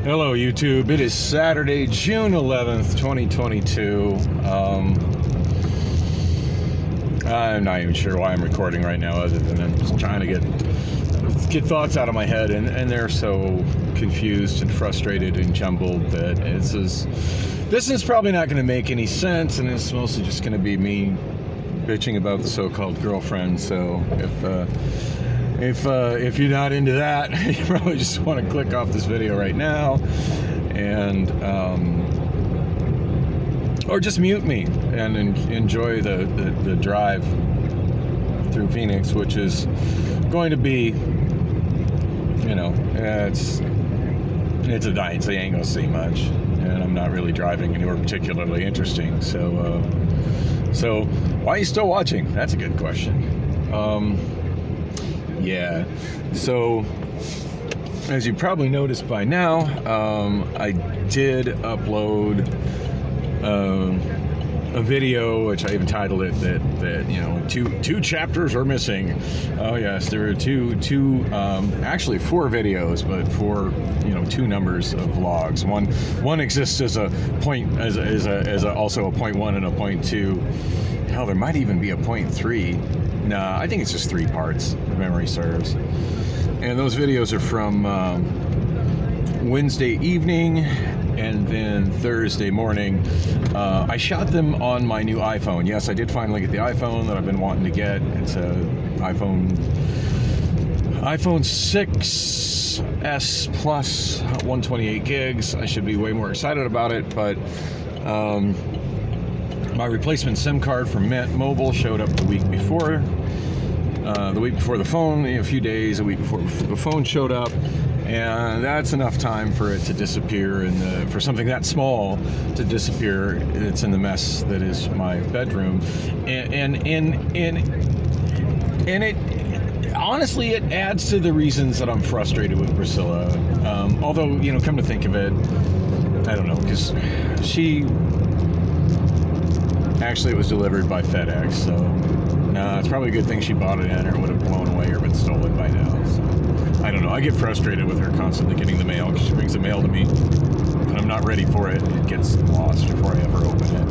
Hello YouTube, it is Saturday, June 11th, 2022. I'm not even sure why I'm recording right now other than I'm just trying to get thoughts out of my head, and they're so confused and frustrated and jumbled that this is probably not going to make any sense, and it's mostly just going to be me bitching about the so-called girlfriend. So if you're not into that, you probably just want to click off this video right now, and or just mute me and enjoy the drive through Phoenix, which is going to be, it's a night, so you ain't gonna see much, and I'm not really driving anywhere particularly interesting. So why are you still watching? That's a good question. Yeah, so as you probably noticed by now, I did upload a video, which I even titled it that two chapters are missing. Oh yes, there are actually four videos, but two numbers of vlogs. One exists as a point, as also a point 1 and a point 2. Hell, there might even be a point 3. Nah, I think it's just 3 parts, if memory serves. And those videos are from Wednesday evening and then Thursday morning. I shot them on my new iPhone. Yes, I did finally get the iPhone that I've been wanting to get. It's a iPhone 6S Plus, 128 gigs. I should be way more excited about it, but my replacement SIM card from Mint Mobile showed up the week before the phone, a few days, a week before the phone showed up, and that's enough time for it to disappear, and for something that small to disappear. It's in the mess that is my bedroom, and it honestly, it adds to the reasons that I'm frustrated with Priscilla. Although, come to think of it, I don't know, because actually, it was delivered by FedEx, so it's probably a good thing she bought it in, or it would have blown away or been stolen by now. So I don't know. I get frustrated with her constantly getting the mail, because she brings the mail to me, and I'm not ready for it. It gets lost before I ever open it.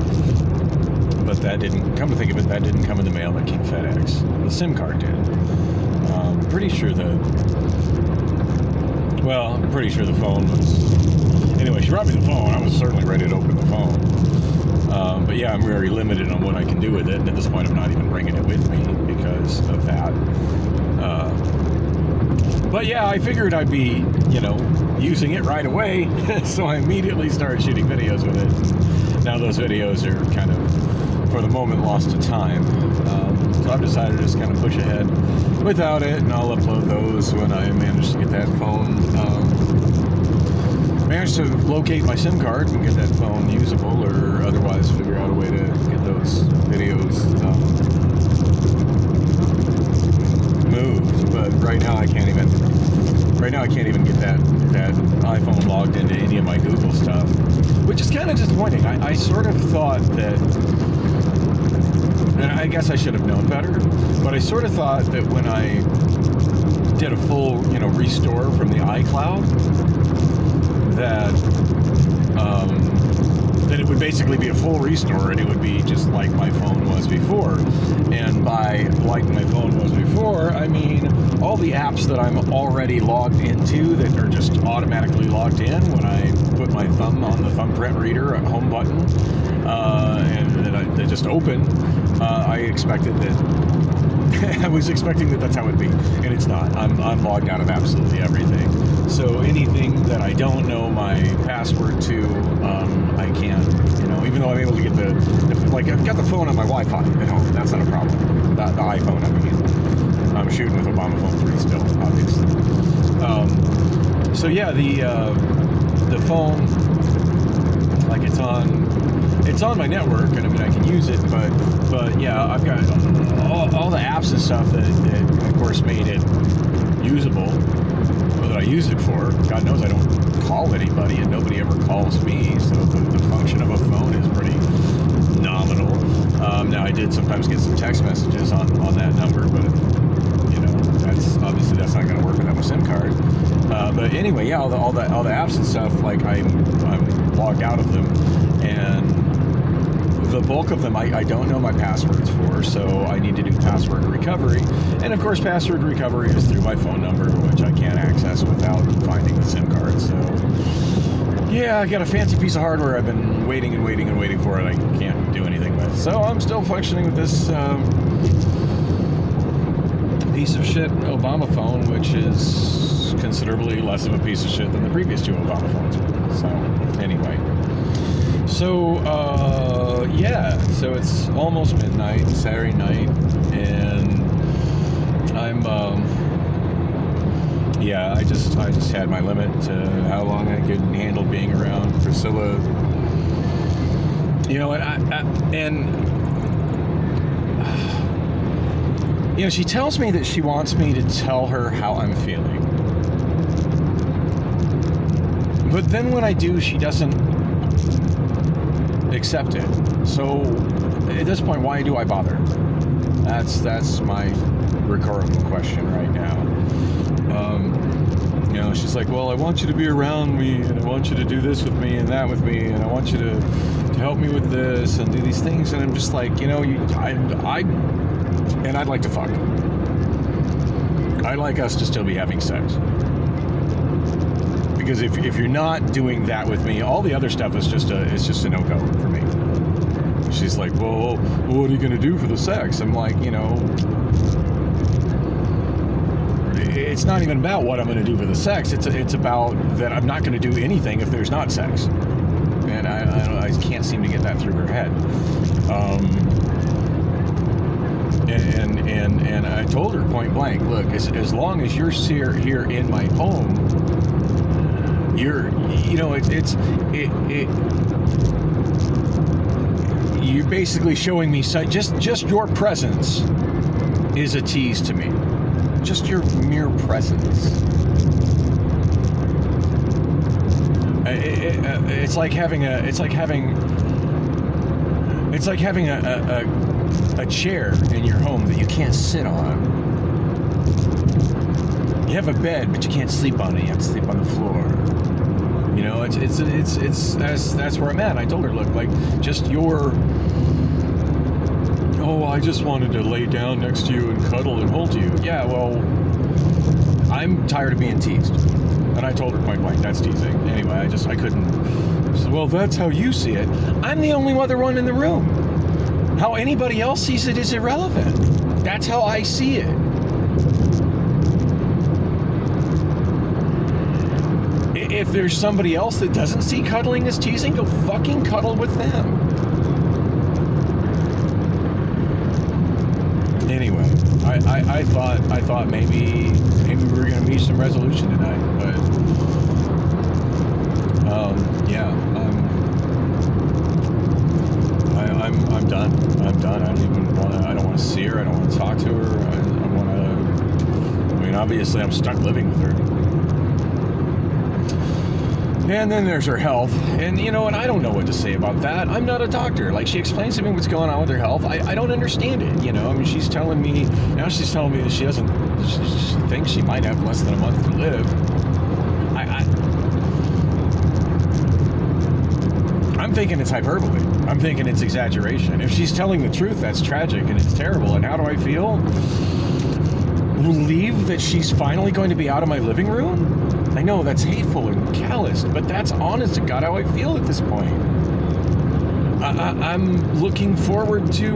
But that didn't, come to think of it, that didn't come in the mail. That came FedEx. The SIM card did. I'm pretty sure the phone was... Anyway, she brought me the phone. I was certainly ready to open the phone. But yeah, I'm very limited on what I can do with it, and at this point I'm not even bringing it with me because of that. But yeah, I figured I'd be, using it right away, so I immediately started shooting videos with it. Now those videos are kind of, for the moment, lost to time. So I've decided to just kind of push ahead without it, and I'll upload those when I manage to get that phone. Managed to locate my SIM card and get that phone usable, or otherwise figure out a way to get those videos moved. But right now I can't even get that iPhone logged into any of my Google stuff, which is kind of disappointing. I sort of thought that, and I guess I should have known better, but I sort of thought that when I did a full restore from the iCloud, that it would basically be a full restore, and it would be just like my phone was before. And by like my phone was before, I mean all the apps that I'm already logged into that are just automatically logged in when I put my thumb on the thumbprint reader home button, and they just open. I expected that. I was expecting that that's how it'd be, and it's not. I'm logged out of absolutely everything. So anything that I don't know my password to, I can't, even though I'm able to get I've got the phone on my Wi-Fi at home. That's not a problem. The iPhone, I mean. I'm shooting with Obama Phone 3 still, obviously. So yeah, the phone, it's on my network, and I mean I can use it, but yeah, I've got all the apps and stuff that of course made it usable, or that I use it for. God knows I don't call anybody, and nobody ever calls me, so the function of a phone is pretty nominal. Now I did sometimes get some text messages on that number, but that's not going to work without my SIM card. But anyway, yeah, all the apps and stuff, like I'm logged out of them, and the bulk of them I don't know my passwords for, so I need to do password recovery. And of course, password recovery is through my phone number, which I can't access without finding the SIM card. So yeah, I got a fancy piece of hardware I've been waiting for it. I can't do anything with. So I'm still functioning with this piece of shit Obama phone, which is considerably less of a piece of shit than the previous two Obama phones were. So anyway. So, so it's almost midnight, Saturday night, and I'm, I just had my limit to how long I could handle being around Priscilla. You know, she tells me that she wants me to tell her how I'm feeling. But then when I do, she doesn't accept it. So at this point, why do I bother? That's my rhetorical question right now. She's like, well, I want you to be around me, and I want you to do this with me and that with me, and I want you to help me with this and do these things. And I'm just like, I'd like to fuck. I'd like us to still be having sex. Because if you're not doing that with me, all the other stuff is just a no-go for me. She's like, well, what are you going to do for the sex? I'm like, it's not even about what I'm going to do for the sex. It's about that I'm not going to do anything if there's not sex. And I can't seem to get that through her head. And I told her point blank, look, as long as you're here in my home, you're basically showing me just your presence is a tease to me. Just your mere presence. It's like having a chair in your home that you can't sit on. You have a bed, but you can't sleep on it. You have to sleep on the floor. That's where I'm at. I told her, look, like, just your, I just wanted to lay down next to you and cuddle and hold you. Yeah, well, I'm tired of being teased. And I told her point blank, that's teasing. Anyway, I couldn't. She said, well, that's how you see it. I'm the only other one in the room. How anybody else sees it is irrelevant. That's how I see it. If there's somebody else that doesn't see cuddling as teasing, go fucking cuddle with them. Anyway, I thought maybe we were gonna reach some resolution tonight, but I'm done. I'm done. I don't want to see her. I don't want to talk to her. Obviously I'm stuck living with her. And then there's her health. And I don't know what to say about that. I'm not a doctor. Like, she explains to me what's going on with her health. I don't understand it, she's telling me that she thinks she might have less than a month to live. I'm thinking it's hyperbole. I'm thinking it's exaggeration. If she's telling the truth, that's tragic and it's terrible. And how do I feel? Relieved that she's finally going to be out of my living room? I know that's hateful and calloused, but that's honest to God how I feel at this point. I'm looking forward to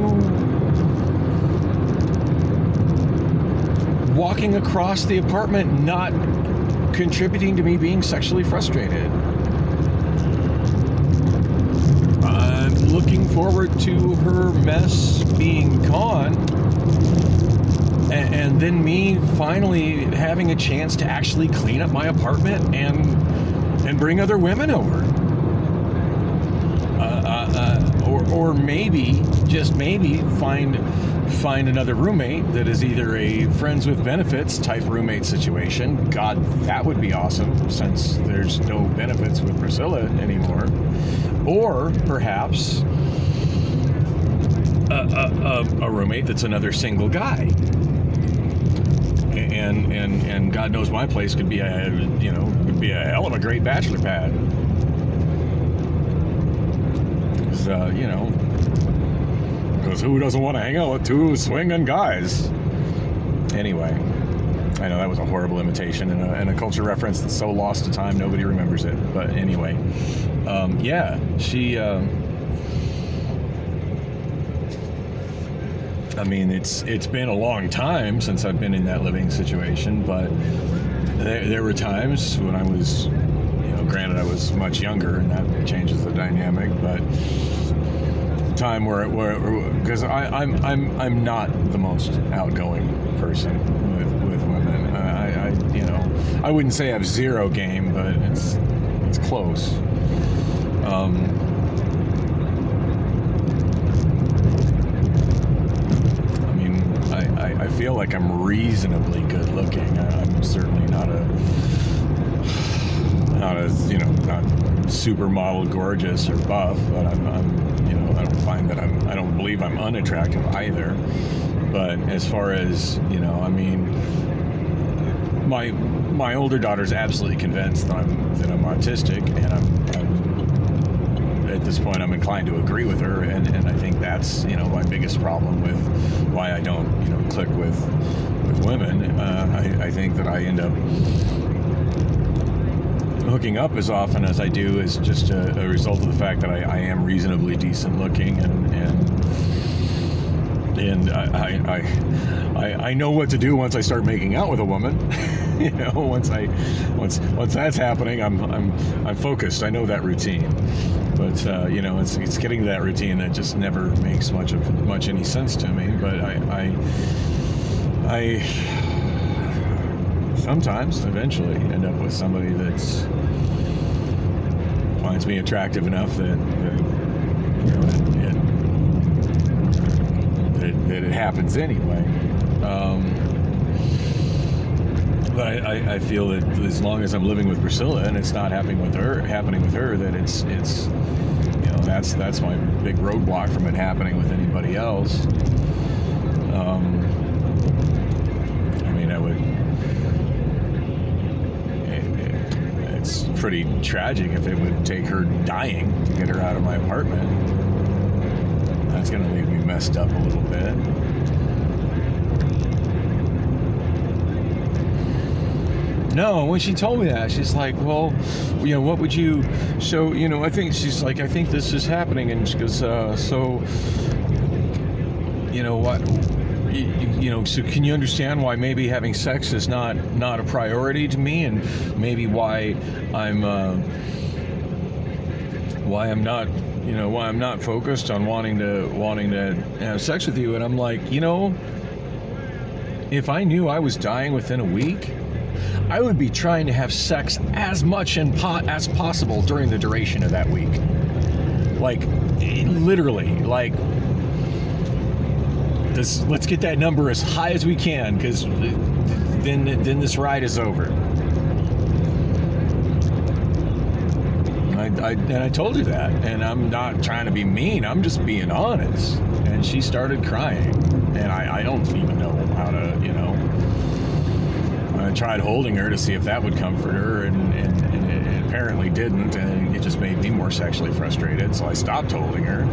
walking across the apartment not contributing to me being sexually frustrated. I'm looking forward to her mess being gone. And then me finally having a chance to actually clean up my apartment and bring other women over. Or maybe, just maybe, find another roommate that is either a friends with benefits type roommate situation. God, that would be awesome, since there's no benefits with Priscilla anymore. Or perhaps a roommate that's another single guy. and God knows my place could be a hell of a great bachelor pad. Because who doesn't want to hang out with two swinging guys? Anyway, I know that was a horrible imitation and a culture reference that's so lost to time nobody remembers it. But anyway, she. I mean, it's been a long time since I've been in that living situation, but there were times when I was, granted I was much younger, and that changes the dynamic, but time where because I'm not the most outgoing person with women. I wouldn't say I have zero game, but it's close. I feel like I'm reasonably good looking. I'm certainly not supermodel gorgeous or buff, but I don't believe I'm unattractive either. But as far as, my older daughter's absolutely convinced that I'm autistic, and I'm at this point I'm inclined to agree with her, and I think that's my biggest problem with why I don't click with women. I think that I end up hooking up as often as I do is just a result of the fact that I am reasonably decent looking, and I know what to do once I start making out with a woman. Once that's happening, I'm focused. I know that routine. But it's getting to that routine that just never makes much any sense to me. But I sometimes eventually end up with somebody that finds me attractive enough that it happens anyway. But I feel that as long as I'm living with Priscilla and it's not happening with her, that it's that's my big roadblock from it happening with anybody else. It's pretty tragic if it would take her dying to get her out of my apartment. That's gonna leave me messed up a little bit. No, when she told me that, she's like, well, what would you, so, I think she's like, I think this is happening, and she goes, what, so can you understand why maybe having sex is not a priority to me, and maybe why I'm not focused on wanting to have sex with you? And I'm like, if I knew I was dying within a week, I would be trying to have sex as much as possible during the duration of that week. Like, literally, like, let's get that number as high as we can, because then this ride is over. I told her that, and I'm not trying to be mean, I'm just being honest. And she started crying, and I don't even know how to, I tried holding her to see if that would comfort her, and it apparently didn't, and it just made me more sexually frustrated, so I stopped holding her,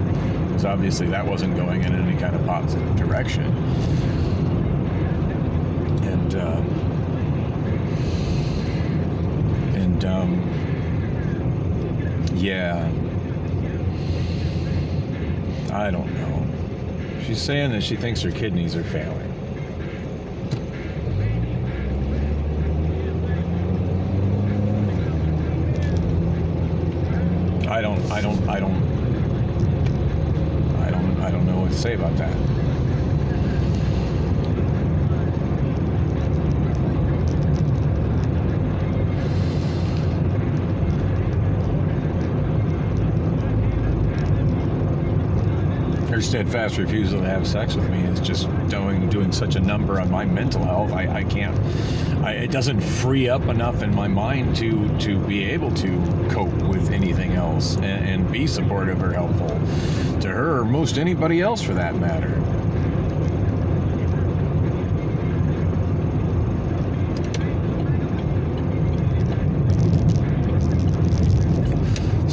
because obviously that wasn't going in any kind of positive direction. Yeah, I don't know. She's saying that she thinks her kidneys are failing. I don't know what to say about that. Her steadfast refusal to have sex with me is just doing such a number on my mental health. I can't. It doesn't free up enough in my mind to be able to cope with anything else and be supportive or helpful to her or most anybody else for that matter.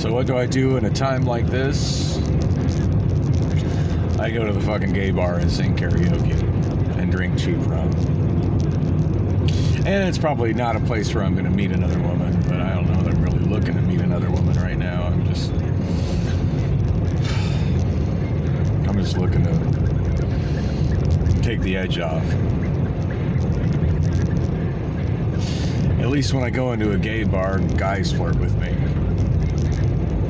So what do I do in a time like this? I go to the fucking gay bar and sing karaoke and drink cheap rum. And it's probably not a place where I'm going to meet another woman, but I don't know that I'm really looking to meet another woman right now. I'm just looking to take the edge off. At least when I go into a gay bar, guys flirt with me.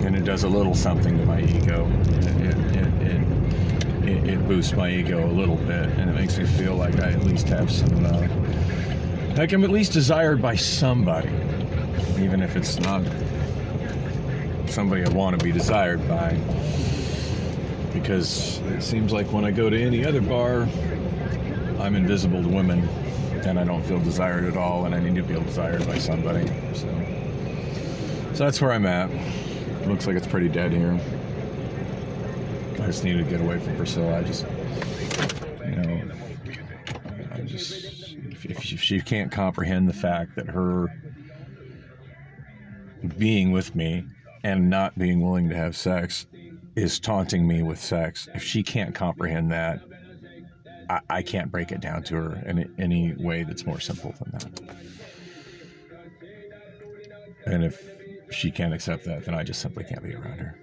And it does a little something to my ego. It boosts my ego a little bit, and it makes me feel like I at least have some, like I'm at least desired by somebody, even if it's not somebody I want to be desired by. Because it seems like when I go to any other bar, I'm invisible to women, and I don't feel desired at all, and I need to feel desired by somebody. So that's where I'm at. It looks like it's pretty dead here. I just need to get away from Priscilla. If she can't comprehend the fact that her being with me and not being willing to have sex is taunting me with sex, if she can't comprehend that, I can't break it down to her in any way that's more simple than that. And if she can't accept that, then I just simply can't be around her.